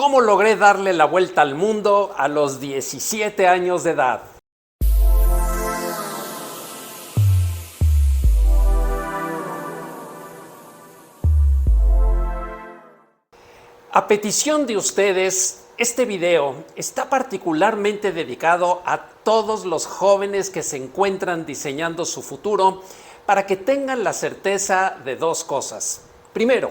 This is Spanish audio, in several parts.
¿Cómo logré darle la vuelta al mundo a los 17 años de edad? A petición de ustedes, este video está particularmente dedicado a todos los jóvenes que se encuentran diseñando su futuro para que tengan la certeza de dos cosas. Primero,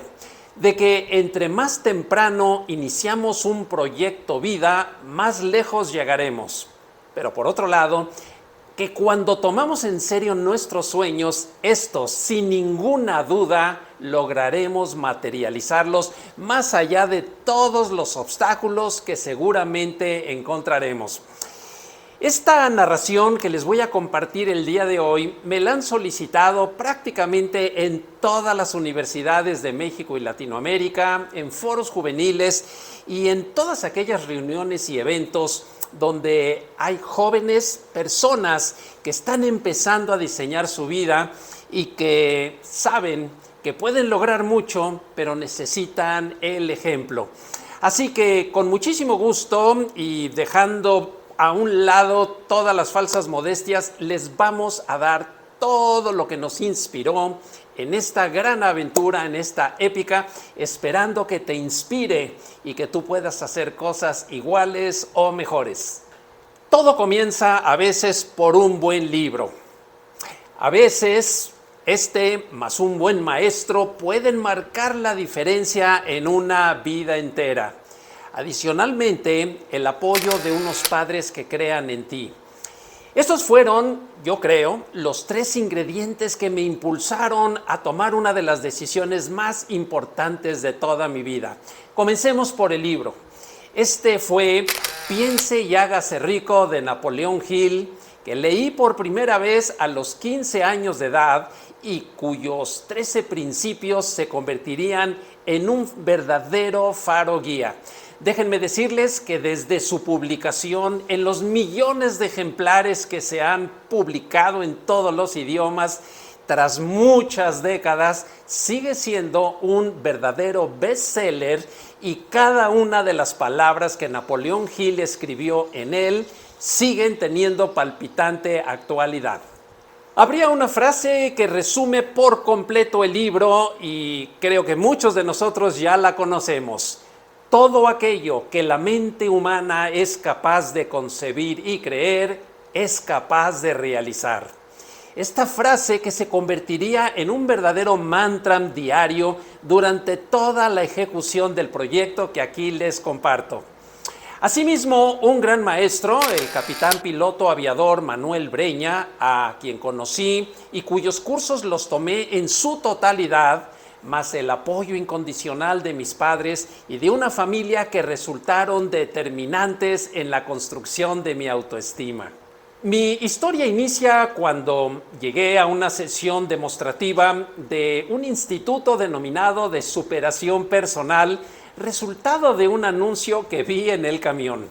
de que entre más temprano iniciamos un proyecto vida, más lejos llegaremos. Pero por otro lado, que cuando tomamos en serio nuestros sueños, estos sin ninguna duda lograremos materializarlos más allá de todos los obstáculos que seguramente encontraremos. Esta narración que les voy a compartir el día de hoy me la han solicitado prácticamente en todas las universidades de México y Latinoamérica, en foros juveniles y en todas aquellas reuniones y eventos donde hay jóvenes, personas que están empezando a diseñar su vida y que saben que pueden lograr mucho, pero necesitan el ejemplo. Así que con muchísimo gusto y dejando a un lado todas las falsas modestias, les vamos a dar todo lo que nos inspiró en esta gran aventura, en esta épica, esperando que te inspire y que tú puedas hacer cosas iguales o mejores. Todo comienza a veces por un buen libro. A veces más un buen maestro pueden marcar la diferencia en una vida entera. Adicionalmente, el apoyo de unos padres que crean en ti. Estos fueron, yo creo, los 3 ingredientes que me impulsaron a tomar una de las decisiones más importantes de toda mi vida. Comencemos por el libro. Este fue Piense y hágase rico de Napoleón Hill, que leí por primera vez a los 15 años de edad y cuyos 13 principios se convertirían en un verdadero faro guía. Déjenme decirles que desde su publicación, en los millones de ejemplares que se han publicado en todos los idiomas, tras muchas décadas, sigue siendo un verdadero bestseller y cada una de las palabras que Napoleón Hill escribió en él siguen teniendo palpitante actualidad. Habría una frase que resume por completo el libro y creo que muchos de nosotros ya la conocemos. Todo aquello que la mente humana es capaz de concebir y creer, es capaz de realizar. Esta frase que se convertiría en un verdadero mantra diario durante toda la ejecución del proyecto que aquí les comparto. Asimismo, un gran maestro, el capitán piloto aviador Manuel Breña, a quien conocí y cuyos cursos los tomé en su totalidad, más el apoyo incondicional de mis padres y de una familia que resultaron determinantes en la construcción de mi autoestima. Mi historia inicia cuando llegué a una sesión demostrativa de un instituto denominado de superación personal, resultado de un anuncio que vi en el camión.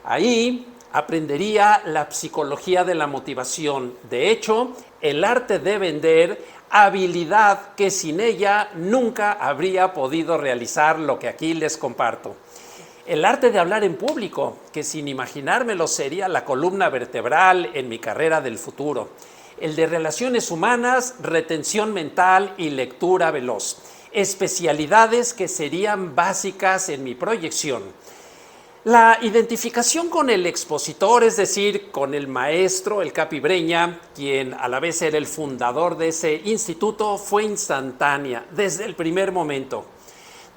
Ahí aprendería la psicología de la motivación, de hecho, el arte de vender, habilidad que sin ella nunca habría podido realizar lo que aquí les comparto. El arte de hablar en público, que sin imaginármelo sería la columna vertebral en mi carrera del futuro. El de relaciones humanas, retención mental y lectura veloz. Especialidades que serían básicas en mi proyección. La identificación con el expositor, es decir, con el maestro, el Capi Breña, quien a la vez era el fundador de ese instituto, fue instantánea desde el primer momento.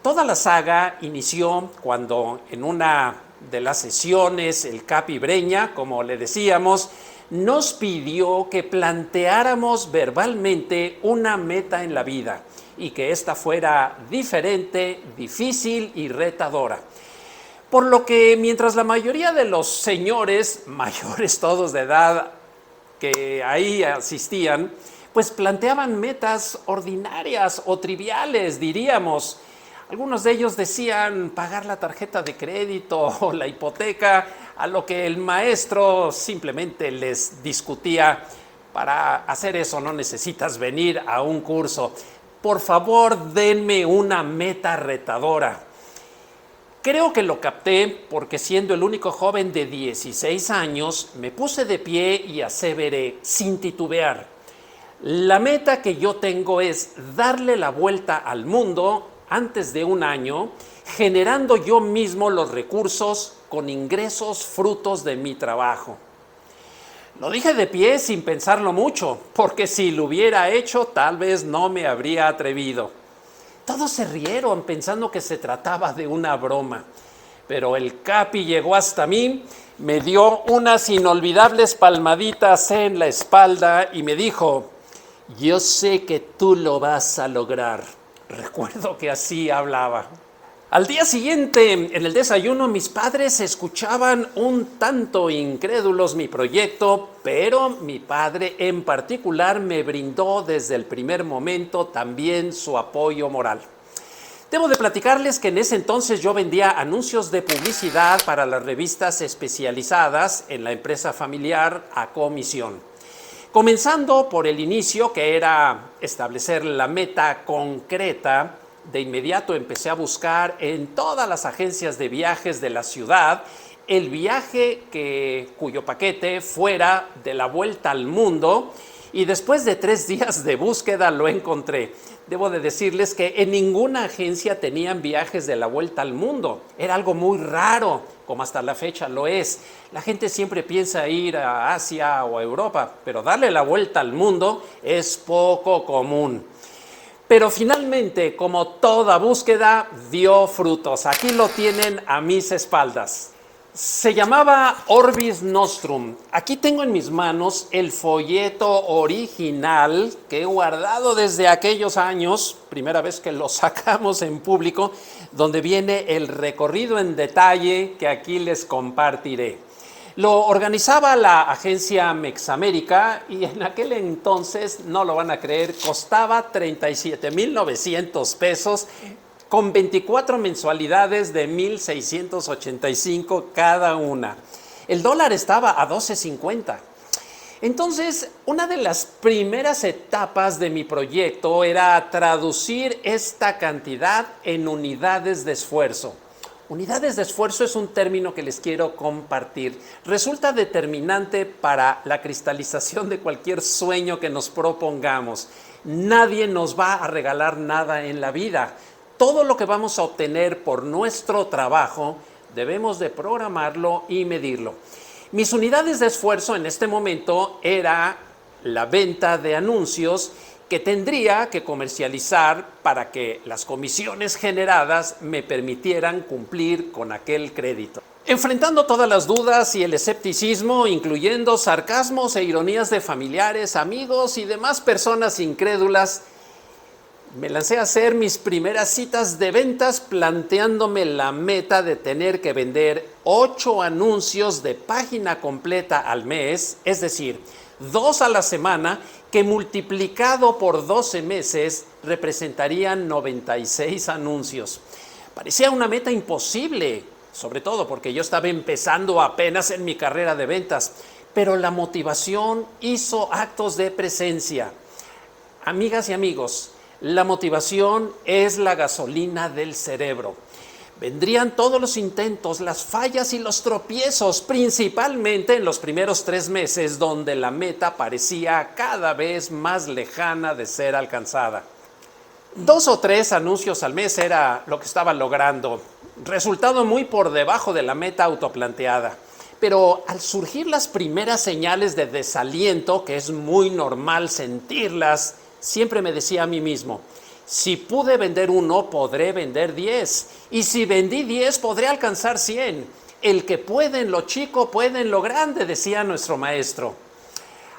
Toda la saga inició cuando en una de las sesiones el Capi Breña, como le decíamos, nos pidió que planteáramos verbalmente una meta en la vida y que ésta fuera diferente, difícil y retadora. Por lo que mientras la mayoría de los señores, mayores todos de edad, que ahí asistían, pues planteaban metas ordinarias o triviales, diríamos. Algunos de ellos decían pagar la tarjeta de crédito o la hipoteca, a lo que el maestro simplemente les discutía: para hacer eso no necesitas venir a un curso. Por favor, denme una meta retadora. Creo que lo capté porque siendo el único joven de 16 años, me puse de pie y aseveré sin titubear: la meta que yo tengo es darle la vuelta al mundo antes de un año, generando yo mismo los recursos con ingresos frutos de mi trabajo. Lo dije de pie sin pensarlo mucho, porque si lo hubiera hecho tal vez no me habría atrevido. Todos se rieron pensando que se trataba de una broma, pero el Capi llegó hasta mí, me dio unas inolvidables palmaditas en la espalda y me dijo: yo sé que tú lo vas a lograr. Recuerdo que así hablaba. Al día siguiente, en el desayuno, mis padres escuchaban un tanto incrédulos mi proyecto, pero mi padre en particular me brindó desde el primer momento también su apoyo moral. Debo de platicarles que en ese entonces yo vendía anuncios de publicidad para las revistas especializadas en la empresa familiar a comisión. Comenzando por el inicio, que era establecer la meta concreta, de inmediato empecé a buscar en todas las agencias de viajes de la ciudad el viaje cuyo paquete fuera de la vuelta al mundo, y después de 3 días de búsqueda lo encontré. Debo de decirles que en ninguna agencia tenían viajes de la vuelta al mundo. Era algo muy raro, como hasta la fecha lo es. La gente siempre piensa ir a Asia o a Europa, pero darle la vuelta al mundo es poco común. Pero finalmente, como toda búsqueda, dio frutos. Aquí lo tienen a mis espaldas. Se llamaba Orbis Nostrum. Aquí tengo en mis manos el folleto original que he guardado desde aquellos años, primera vez que lo sacamos en público, donde viene el recorrido en detalle que aquí les compartiré. Lo organizaba la agencia Mexamérica y en aquel entonces, no lo van a creer, costaba 37,900 pesos con 24 mensualidades de 1,685 cada una. El dólar estaba a 12.50. Entonces, una de las primeras etapas de mi proyecto era traducir esta cantidad en unidades de esfuerzo. Unidades de esfuerzo es un término que les quiero compartir. Resulta determinante para la cristalización de cualquier sueño que nos propongamos. Nadie nos va a regalar nada en la vida. Todo lo que vamos a obtener por nuestro trabajo debemos de programarlo y medirlo. Mis unidades de esfuerzo en este momento era la venta de anuncios que tendría que comercializar para que las comisiones generadas me permitieran cumplir con aquel crédito. Enfrentando todas las dudas y el escepticismo, incluyendo sarcasmos e ironías de familiares, amigos y demás personas incrédulas, me lancé a hacer mis primeras citas de ventas planteándome la meta de tener que vender 8 anuncios de página completa al mes, es decir, 2 a la semana, que multiplicado por 12 meses representarían 96 anuncios. Parecía una meta imposible, sobre todo porque yo estaba empezando apenas en mi carrera de ventas, pero la motivación hizo actos de presencia. Amigas y amigos, la motivación es la gasolina del cerebro. Vendrían todos los intentos, las fallas y los tropiezos, principalmente en los primeros 3 meses, donde la meta parecía cada vez más lejana de ser alcanzada. 2 o 3 anuncios al mes era lo que estaba logrando, resultado muy por debajo de la meta autoplanteada. Pero al surgir las primeras señales de desaliento, que es muy normal sentirlas, siempre me decía a mí mismo: si pude vender 1, podré vender 10. Y si vendí 10, podré alcanzar 100. El que puede en lo chico, puede en lo grande, decía nuestro maestro.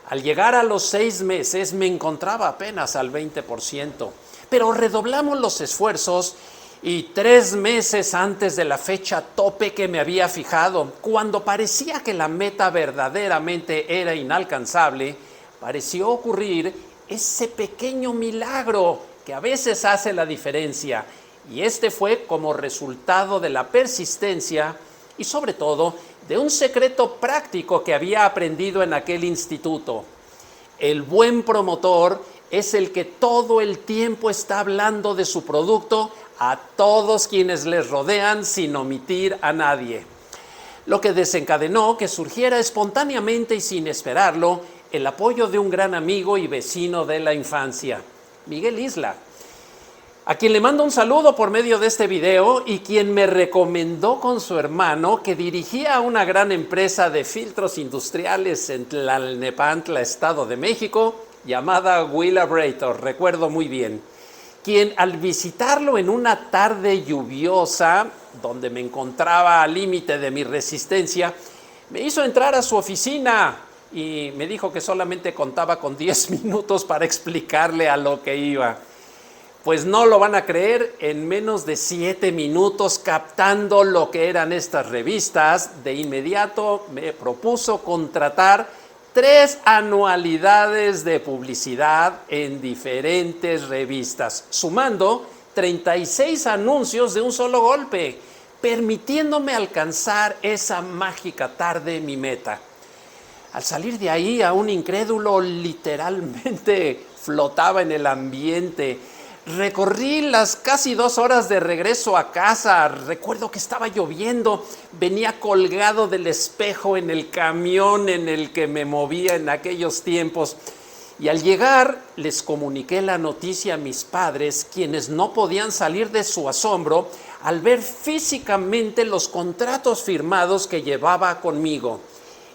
Al llegar a los 6 meses, me encontraba apenas al 20%. Pero redoblamos los esfuerzos y 3 meses antes de la fecha tope que me había fijado, cuando parecía que la meta verdaderamente era inalcanzable, pareció ocurrir ese pequeño milagro que a veces hace la diferencia, y este fue como resultado de la persistencia y sobre todo de un secreto práctico que había aprendido en aquel instituto. El buen promotor es el que todo el tiempo está hablando de su producto a todos quienes les rodean sin omitir a nadie. Lo que desencadenó que surgiera espontáneamente y sin esperarlo el apoyo de un gran amigo y vecino de la infancia, Miguel Isla, a quien le mando un saludo por medio de este video y quien me recomendó con su hermano, que dirigía una gran empresa de filtros industriales en Tlalnepantla, Estado de México, llamada Willabrator, recuerdo muy bien, quien al visitarlo en una tarde lluviosa, donde me encontraba al límite de mi resistencia, me hizo entrar a su oficina y me dijo que solamente contaba con 10 minutos para explicarle a lo que iba. Pues no lo van a creer, en menos de 7 minutos, captando lo que eran estas revistas, de inmediato me propuso contratar 3 anualidades de publicidad en diferentes revistas, sumando 36 anuncios de un solo golpe, permitiéndome alcanzar esa mágica tarde mi meta. Al salir de ahí, aún incrédulo, literalmente flotaba en el ambiente. Recorrí las casi 2 horas de regreso a casa. Recuerdo que estaba lloviendo. Venía colgado del espejo en el camión en el que me movía en aquellos tiempos. Y al llegar, les comuniqué la noticia a mis padres, quienes no podían salir de su asombro al ver físicamente los contratos firmados que llevaba conmigo.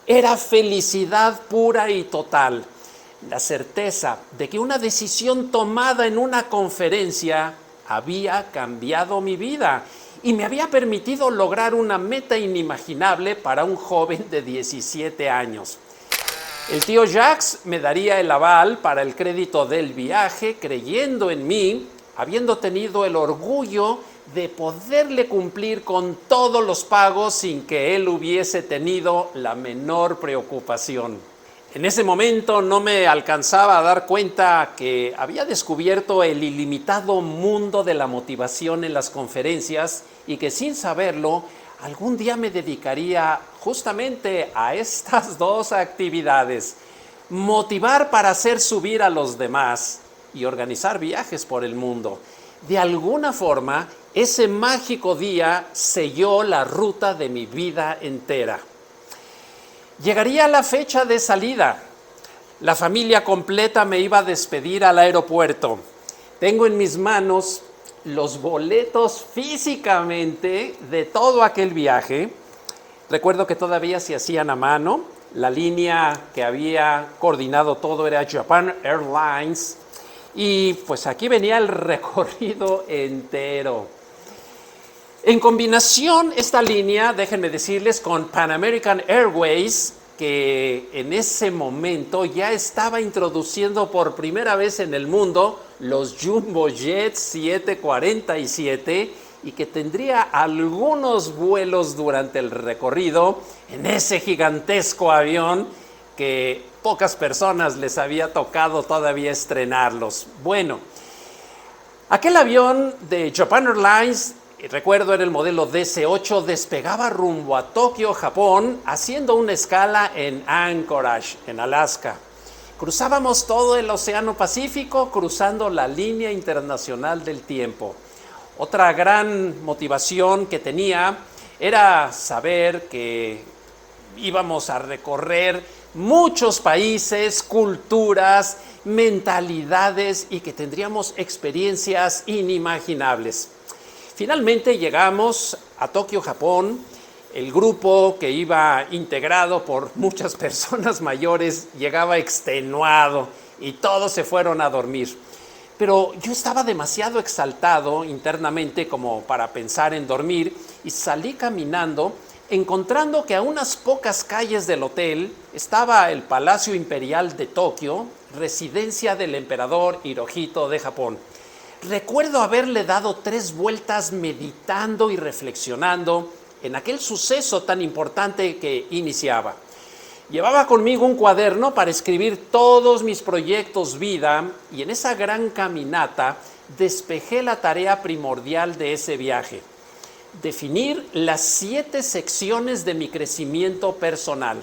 Era felicidad pura y total. La certeza de que una decisión tomada en una conferencia había cambiado mi vida y me había permitido lograr una meta inimaginable para un joven de 17 años. El tío Jacques me daría el aval para el crédito del viaje, creyendo en mí, habiendo tenido el orgullo de poderle cumplir con todos los pagos sin que él hubiese tenido la menor preocupación. En ese momento no me alcanzaba a dar cuenta que había descubierto el ilimitado mundo de la motivación en las conferencias y que sin saberlo, algún día me dedicaría justamente a estas 2 actividades: motivar para hacer subir a los demás y organizar viajes por el mundo. De alguna forma, ese mágico día selló la ruta de mi vida entera. Llegaría la fecha de salida. La familia completa me iba a despedir al aeropuerto. Tengo en mis manos los boletos físicamente de todo aquel viaje. Recuerdo que todavía se hacían a mano. La línea que había coordinado todo era Japan Airlines. Y pues aquí venía el recorrido entero. En combinación esta línea, déjenme decirles, con Pan American Airways, que en ese momento ya estaba introduciendo por primera vez en el mundo los Jumbo Jet 747 y que tendría algunos vuelos durante el recorrido en ese gigantesco avión que pocas personas les había tocado todavía estrenarlos. Bueno, aquel avión de Japan Airlines, recuerdo era el modelo DC-8, despegaba rumbo a Tokio, Japón, haciendo una escala en Anchorage, en Alaska. Cruzábamos todo el Océano Pacífico, cruzando la línea internacional del tiempo. Otra gran motivación que tenía era saber que íbamos a recorrer muchos países, culturas, mentalidades y que tendríamos experiencias inimaginables. Finalmente llegamos a Tokio, Japón. El grupo, que iba integrado por muchas personas mayores, llegaba extenuado y todos se fueron a dormir. Pero yo estaba demasiado exaltado internamente como para pensar en dormir y salí caminando, encontrando que a unas pocas calles del hotel estaba el Palacio Imperial de Tokio, residencia del emperador Hirohito de Japón. Recuerdo haberle dado 3 vueltas meditando y reflexionando en aquel suceso tan importante que iniciaba. Llevaba conmigo un cuaderno para escribir todos mis proyectos vida y en esa gran caminata despejé la tarea primordial de ese viaje: definir las 7 secciones de mi crecimiento personal.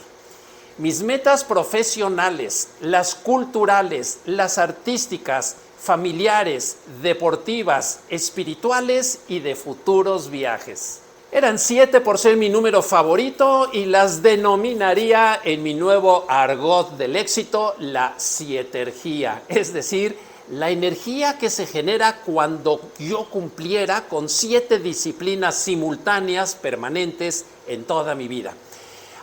Mis metas profesionales, las culturales, las artísticas, familiares, deportivas, espirituales y de futuros viajes. Eran 7 por ser mi número favorito y las denominaría en mi nuevo argot del éxito la sietergía, es decir, la energía que se genera cuando yo cumpliera con 7 disciplinas simultáneas permanentes en toda mi vida.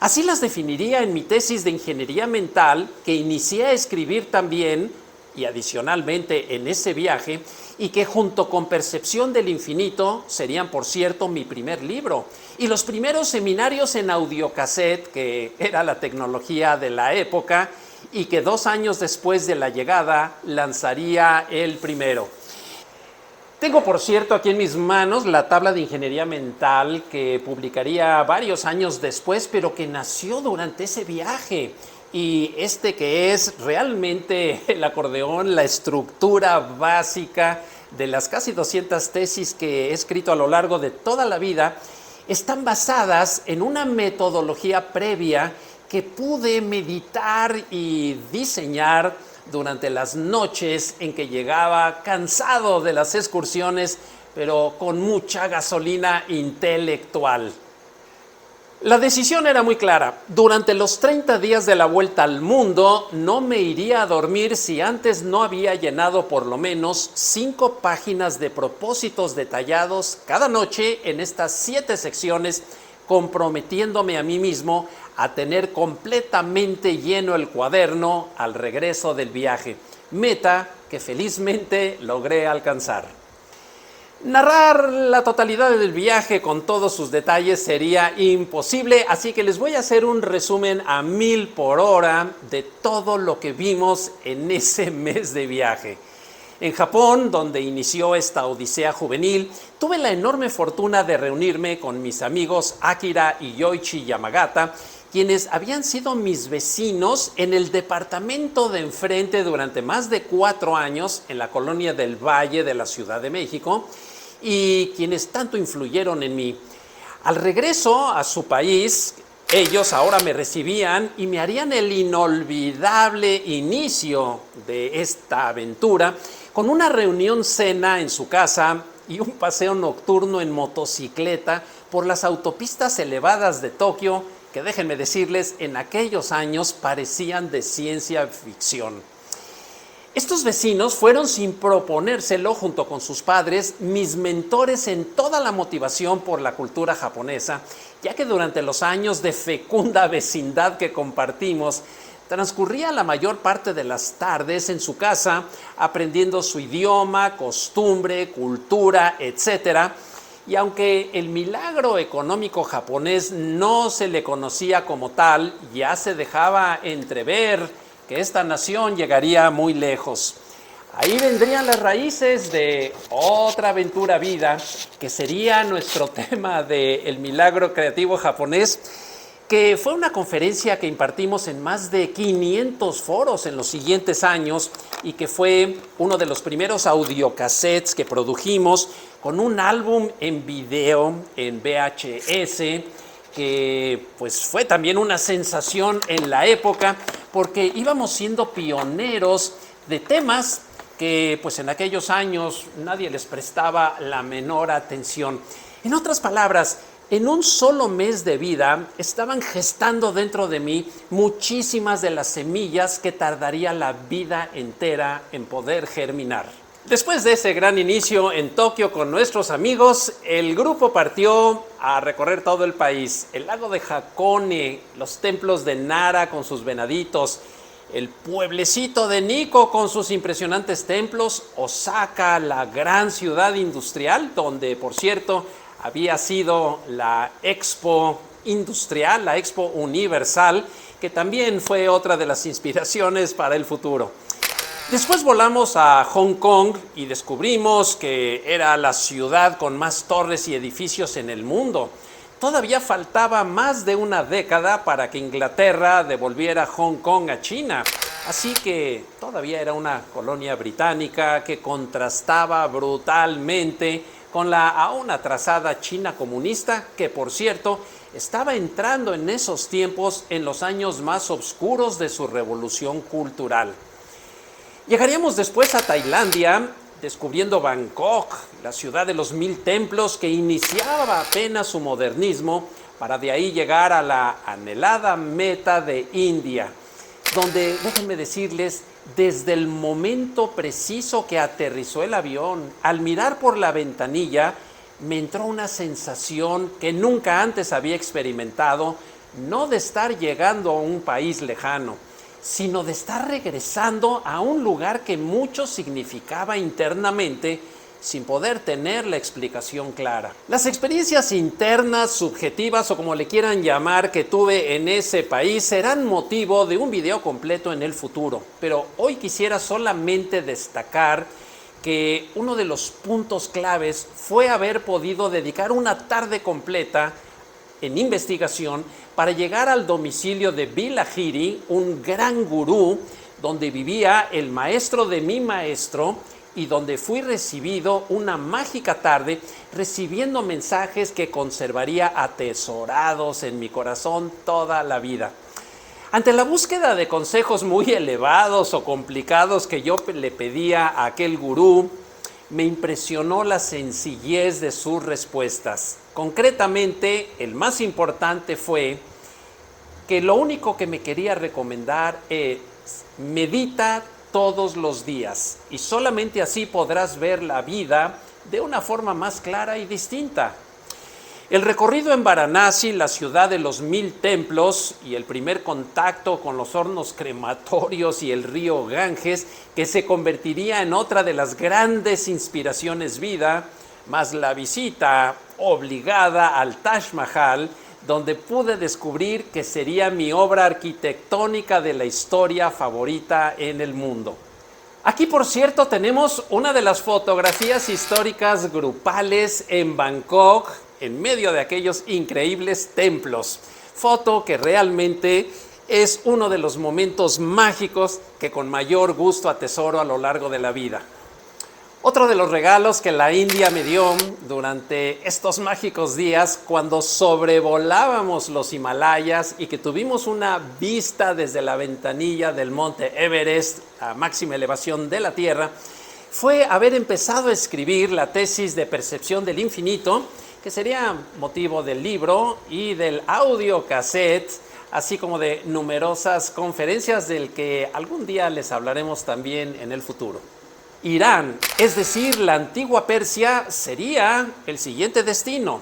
Así las definiría en mi tesis de ingeniería mental, que inicié a escribir también y adicionalmente en ese viaje, y que junto con Percepción del Infinito serían, por cierto, mi primer libro y los primeros seminarios en audiocassette, que era la tecnología de la época, y que 2 años después de la llegada lanzaría el primero. Tengo, por cierto, aquí en mis manos la tabla de ingeniería mental que publicaría varios años después, pero que nació durante ese viaje. Y que es realmente el acordeón, la estructura básica de las casi 200 tesis que he escrito a lo largo de toda la vida, están basadas en una metodología previa que pude meditar y diseñar durante las noches en que llegaba cansado de las excursiones, pero con mucha gasolina intelectual. La decisión era muy clara. Durante los 30 días de la vuelta al mundo, no me iría a dormir si antes no había llenado por lo menos 5 páginas de propósitos detallados cada noche en estas 7 secciones, comprometiéndome a mí mismo a tener completamente lleno el cuaderno al regreso del viaje, meta que felizmente logré alcanzar. Narrar la totalidad del viaje con todos sus detalles sería imposible, así que les voy a hacer un resumen a 1000 por hora de todo lo que vimos en ese mes de viaje. En Japón, donde inició esta odisea juvenil, tuve la enorme fortuna de reunirme con mis amigos Akira y Yoichi Yamagata, quienes habían sido mis vecinos en el departamento de enfrente durante más de 4 años en la colonia del Valle de la Ciudad de México, y quienes tanto influyeron en mí. Al regreso a su país, ellos ahora me recibían y me harían el inolvidable inicio de esta aventura con una reunión cena en su casa y un paseo nocturno en motocicleta por las autopistas elevadas de Tokio, que déjenme decirles, en aquellos años parecían de ciencia ficción. Estos vecinos fueron, sin proponérselo, junto con sus padres, mis mentores en toda la motivación por la cultura japonesa, ya que durante los años de fecunda vecindad que compartimos, transcurría la mayor parte de las tardes en su casa aprendiendo su idioma, costumbre, cultura, etc. Y aunque el milagro económico japonés no se le conocía como tal, ya se dejaba entrever que esta nación llegaría muy lejos. Ahí vendrían las raíces de otra aventura vida, que sería nuestro tema de El Milagro Creativo Japonés, que fue una conferencia que impartimos en más de 500 foros en los siguientes años y que fue uno de los primeros audiocassettes que produjimos con un álbum en video en VHS, que pues fue también una sensación en la época porque íbamos siendo pioneros de temas que pues en aquellos años nadie les prestaba la menor atención. En otras palabras, en un solo mes de vida estaban gestando dentro de mí muchísimas de las semillas que tardaría la vida entera en poder germinar. Después de ese gran inicio en Tokio con nuestros amigos, el grupo partió a recorrer todo el país. El lago de Hakone, los templos de Nara con sus venaditos, el pueblecito de Nikko con sus impresionantes templos, Osaka, la gran ciudad industrial, donde, por cierto, había sido la Expo Industrial, la Expo Universal, que también fue otra de las inspiraciones para el futuro. Después volamos a Hong Kong y descubrimos que era la ciudad con más torres y edificios en el mundo. Todavía faltaba más de una década para que Inglaterra devolviera Hong Kong a China. Así que todavía era una colonia británica que contrastaba brutalmente con la aún atrasada China comunista, que por cierto estaba entrando en esos tiempos en los años más oscuros de su revolución cultural. Llegaríamos después a Tailandia, descubriendo Bangkok, la ciudad de los 1000 templos que iniciaba apenas su modernismo, para de ahí llegar a la anhelada meta de India, donde, déjenme decirles, desde el momento preciso que aterrizó el avión, al mirar por la ventanilla, me entró una sensación que nunca antes había experimentado, no de estar llegando a un país lejano, sino de estar regresando a un lugar que mucho significaba internamente, sin poder tener la explicación clara. Las experiencias internas, subjetivas o como le quieran llamar que tuve en ese país serán motivo de un video completo en el futuro, pero hoy quisiera solamente destacar que uno de los puntos claves fue haber podido dedicar una tarde completa en investigación para llegar al domicilio de Bilahiri, un gran gurú, donde vivía el maestro de mi maestro y donde fui recibido una mágica tarde recibiendo mensajes que conservaría atesorados en mi corazón toda la vida. Ante la búsqueda de consejos muy elevados o complicados que yo le pedía a aquel gurú, me impresionó la sencillez de sus respuestas. Concretamente, el más importante fue que lo único que me quería recomendar es: medita todos los días y solamente así podrás ver la vida de una forma más clara y distinta. El recorrido en Varanasi, la ciudad de los 1000 templos, y el primer contacto con los hornos crematorios y el río Ganges, que se convertiría en otra de las grandes inspiraciones vida, más la visita obligada al Taj Mahal, donde pude descubrir que sería mi obra arquitectónica de la historia favorita en el mundo. Aquí, por cierto, tenemos una de las fotografías históricas grupales en Bangkok, en medio de aquellos increíbles templos. Foto que realmente es uno de los momentos mágicos que con mayor gusto atesoro a lo largo de la vida. Otro de los regalos que la India me dio durante estos mágicos días, cuando sobrevolábamos los Himalayas y que tuvimos una vista desde la ventanilla del monte Everest a máxima elevación de la Tierra, fue haber empezado a escribir la tesis de percepción del infinito, que sería motivo del libro y del audio cassette, así como de numerosas conferencias del que algún día les hablaremos también en el futuro. Irán, es decir, la antigua Persia, sería el siguiente destino.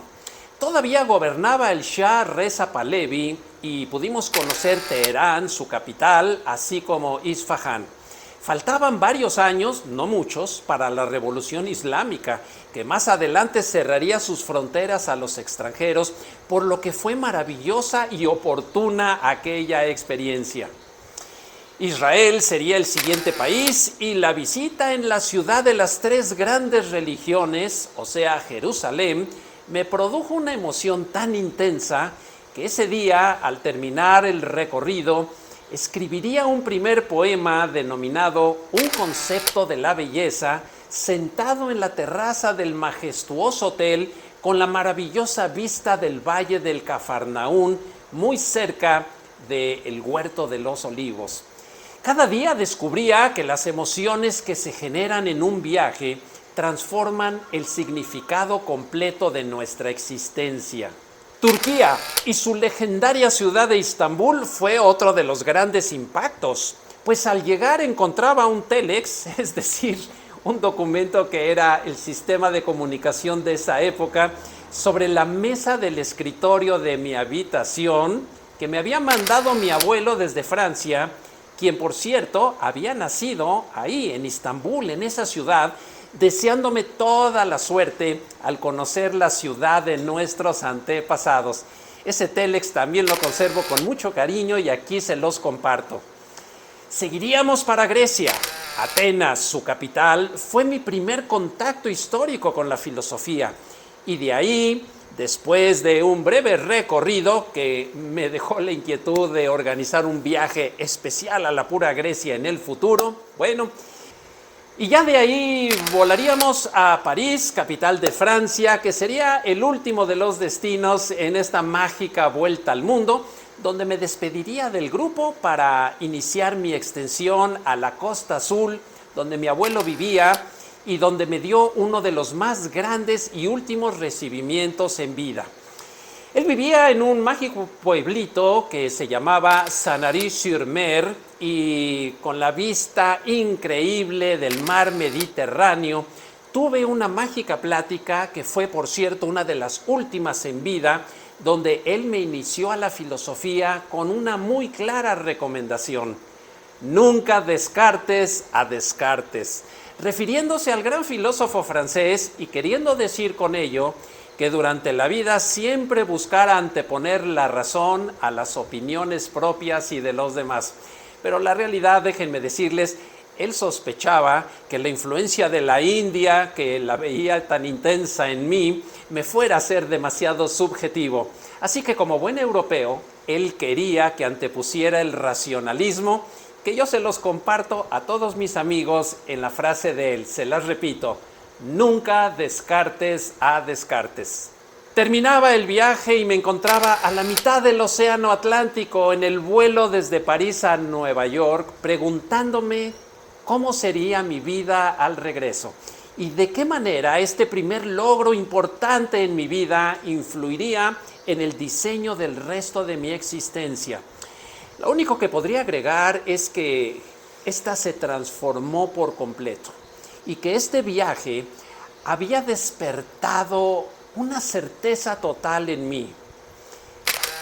Todavía gobernaba el Shah Reza Pahlavi y pudimos conocer Teherán, su capital, así como Isfahán. Faltaban varios años, no muchos, para la Revolución Islámica, que más adelante cerraría sus fronteras a los extranjeros, por lo que fue maravillosa y oportuna aquella experiencia. Israel sería el siguiente país y la visita en la ciudad de las 3 grandes religiones, o sea, Jerusalén, me produjo una emoción tan intensa que ese día, al terminar el recorrido, escribiría un primer poema denominado Un concepto de la belleza, sentado en la terraza del majestuoso hotel con la maravillosa vista del valle del Cafarnaún, muy cerca del huerto de los olivos. Cada día descubría que las emociones que se generan en un viaje transforman el significado completo de nuestra existencia. Turquía y su legendaria ciudad de Istambul fue otro de los grandes impactos, pues al llegar encontraba un telex, es decir, un documento que era el sistema de comunicación de esa época, sobre la mesa del escritorio de mi habitación, que me había mandado mi abuelo desde Francia, quien por cierto había nacido ahí en Istambul, en esa ciudad, deseándome toda la suerte al conocer la ciudad de nuestros antepasados. Ese telex también lo conservo con mucho cariño y aquí se los comparto. Seguiríamos para Grecia. Atenas, su capital, fue mi primer contacto histórico con la filosofía. Y de ahí, después de un breve recorrido que me dejó la inquietud de organizar un viaje especial a la pura Grecia en el futuro, y ya de ahí volaríamos a París, capital de Francia, que sería el último de los destinos en esta mágica vuelta al mundo, donde me despediría del grupo para iniciar mi extensión a la Costa Azul, donde mi abuelo vivía y donde me dio uno de los más grandes y últimos recibimientos en vida. Él vivía en un mágico pueblito que se llamaba Sanary-sur-Mer y con la vista increíble del mar Mediterráneo, tuve una mágica plática que fue, por cierto, una de las últimas en vida, donde él me inició a la filosofía con una muy clara recomendación: nunca descartes a Descartes, refiriéndose al gran filósofo francés y queriendo decir con ello que durante la vida siempre buscara anteponer la razón a las opiniones propias y de los demás. Pero la realidad, déjenme decirles, él sospechaba que la influencia de la India, que la veía tan intensa en mí, me fuera a ser demasiado subjetivo. Así que como buen europeo, él quería que antepusiera el racionalismo, que yo se los comparto a todos mis amigos en la frase de él, se las repito: nunca descartes a Descartes. Terminaba el viaje y me encontraba a la mitad del océano Atlántico en el vuelo desde París a Nueva York, preguntándome cómo sería mi vida al regreso y de qué manera este primer logro importante en mi vida influiría en el diseño del resto de mi existencia. Lo único que podría agregar es que esta se transformó por completo y que este viaje había despertado una certeza total en mí.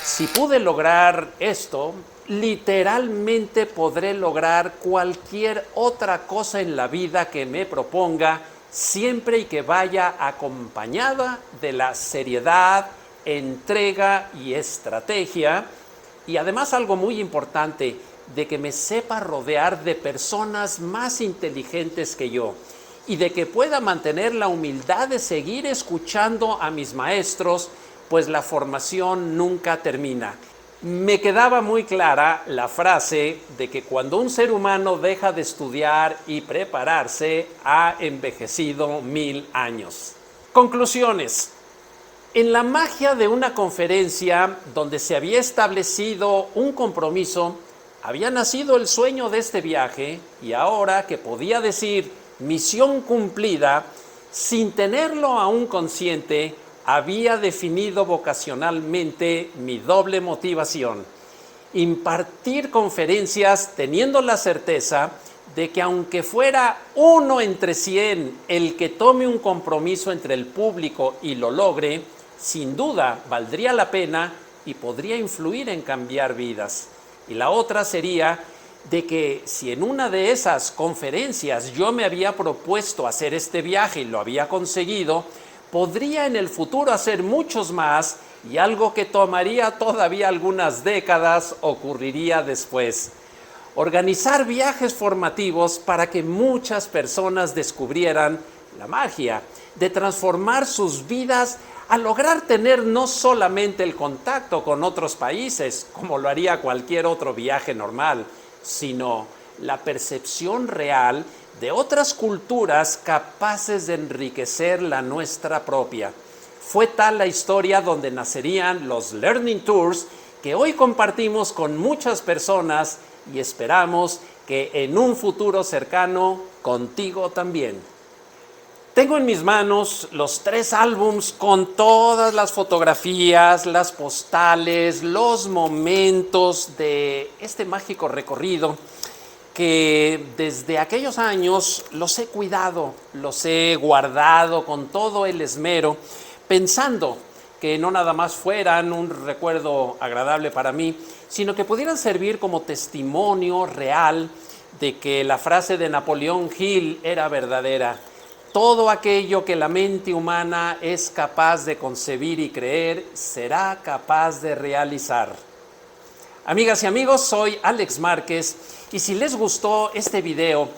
Si pude lograr esto, literalmente podré lograr cualquier otra cosa en la vida que me proponga, siempre y que vaya acompañada de la seriedad, entrega y estrategia, y además algo muy importante, de que me sepa rodear de personas más inteligentes que yo y de que pueda mantener la humildad de seguir escuchando a mis maestros, pues la formación nunca termina. Me quedaba muy clara la frase de que cuando un ser humano deja de estudiar y prepararse, ha envejecido 1000 años. Conclusiones. En la magia de una conferencia donde se había establecido un compromiso, había nacido el sueño de este viaje, y ahora que podía decir misión cumplida, sin tenerlo aún consciente, había definido vocacionalmente mi doble motivación: impartir conferencias teniendo la certeza de que aunque fuera 1 entre 100 el que tome un compromiso entre el público y lo logre, sin duda valdría la pena y podría influir en cambiar vidas. Y la otra sería de que si en una de esas conferencias yo me había propuesto hacer este viaje y lo había conseguido, podría en el futuro hacer muchos más, y algo que tomaría todavía algunas décadas ocurriría después. Organizar viajes formativos para que muchas personas descubrieran la magia de transformar sus vidas al lograr tener no solamente el contacto con otros países, como lo haría cualquier otro viaje normal, sino la percepción real de otras culturas capaces de enriquecer la nuestra propia. Fue tal la historia donde nacerían los Learning Tours, que hoy compartimos con muchas personas y esperamos que en un futuro cercano contigo también. Tengo en mis manos los 3 álbums con todas las fotografías, las postales, los momentos de este mágico recorrido que desde aquellos años los he cuidado, los he guardado con todo el esmero, pensando que no nada más fueran un recuerdo agradable para mí, sino que pudieran servir como testimonio real de que la frase de Napoleón Hill era verdadera: todo aquello que la mente humana es capaz de concebir y creer, será capaz de realizar. Amigas y amigos, soy Alex Márquez, y si les gustó este video,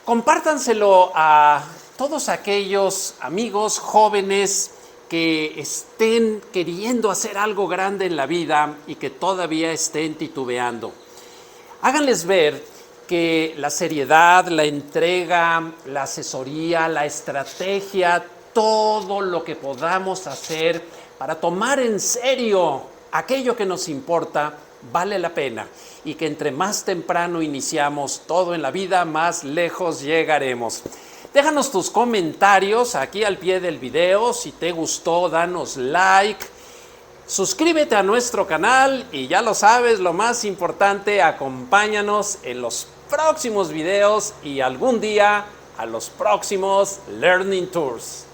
compártanselo a todos aquellos amigos jóvenes que estén queriendo hacer algo grande en la vida y que todavía estén titubeando. Háganles ver que la seriedad, la entrega, la asesoría, la estrategia, todo lo que podamos hacer para tomar en serio aquello que nos importa vale la pena y que entre más temprano iniciamos todo en la vida, más lejos llegaremos. Déjanos tus comentarios aquí al pie del video. Si te gustó, danos like. Suscríbete a nuestro canal y ya lo sabes, lo más importante, acompáñanos en los próximos videos y algún día a los próximos Learning Tours.